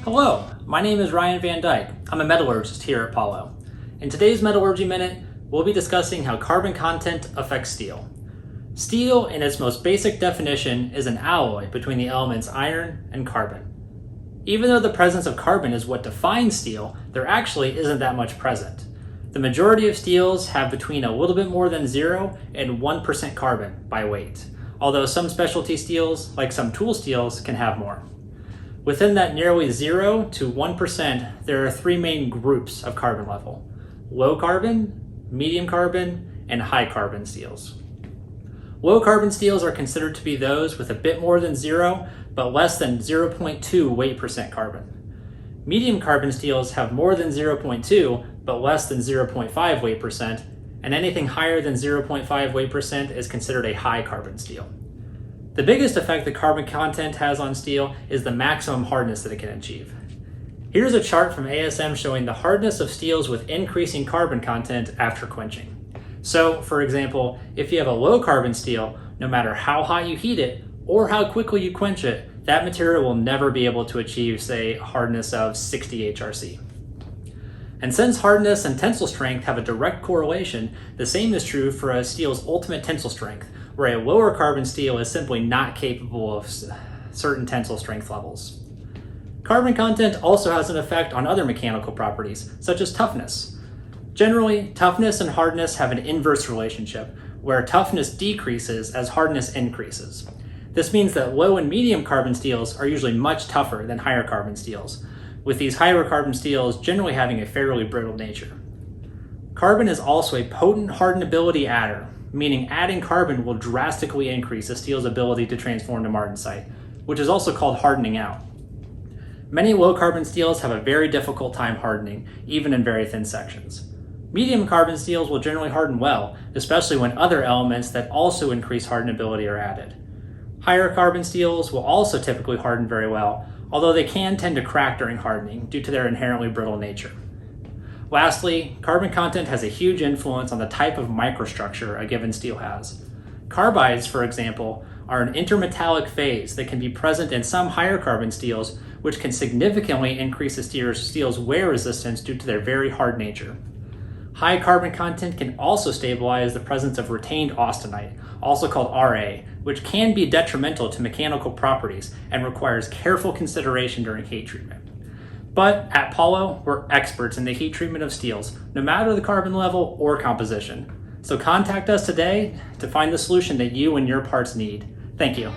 Hello, my name is Ryan Van Dyke. I'm a metallurgist here at Paulo. In today's Metallurgy Minute, we'll be discussing how carbon content affects steel. Steel, in its most basic definition, is an alloy between the elements iron and carbon. Even though the presence of carbon is what defines steel, there actually isn't that much present. The majority of steels have between a little bit more than 0 and 1% carbon by weight, although some specialty steels, like some tool steels, can have more. Within that nearly 0 to 1%, there are three main groups of carbon level: low carbon, medium carbon, and high carbon steels. Low carbon steels are considered to be those with a bit more than 0, but less than 0.2 weight percent carbon. Medium carbon steels have more than 0.2, but less than 0.5 weight percent, and anything higher than 0.5 weight percent is considered a high carbon steel. The biggest effect the carbon content has on steel is the maximum hardness that it can achieve. Here's a chart from ASM showing the hardness of steels with increasing carbon content after quenching. So, for example, if you have a low carbon steel, no matter how hot you heat it or how quickly you quench it, that material will never be able to achieve, say, a hardness of 60 HRC. And since hardness and tensile strength have a direct correlation, the same is true for a steel's ultimate tensile strength, where a lower carbon steel is simply not capable of certain tensile strength levels. Carbon content also has an effect on other mechanical properties, such as toughness. Generally, toughness and hardness have an inverse relationship, where toughness decreases as hardness increases. This means that low and medium carbon steels are usually much tougher than higher carbon steels, with these higher carbon steels generally having a fairly brittle nature. Carbon is also a potent hardenability adder, meaning adding carbon will drastically increase a steel's ability to transform to martensite, which is also called hardening out. Many low carbon steels have a very difficult time hardening, even in very thin sections. Medium carbon steels will generally harden well, especially when other elements that also increase hardenability are added. Higher carbon steels will also typically harden very well, although they can tend to crack during hardening due to their inherently brittle nature. Lastly, carbon content has a huge influence on the type of microstructure a given steel has. Carbides, for example, are an intermetallic phase that can be present in some higher carbon steels, which can significantly increase a steel's wear resistance due to their very hard nature. High carbon content can also stabilize the presence of retained austenite, also called RA, which can be detrimental to mechanical properties and requires careful consideration during heat treatment. But at Paulo, we're experts in the heat treatment of steels, no matter the carbon level or composition. So contact us today to find the solution that you and your parts need. Thank you.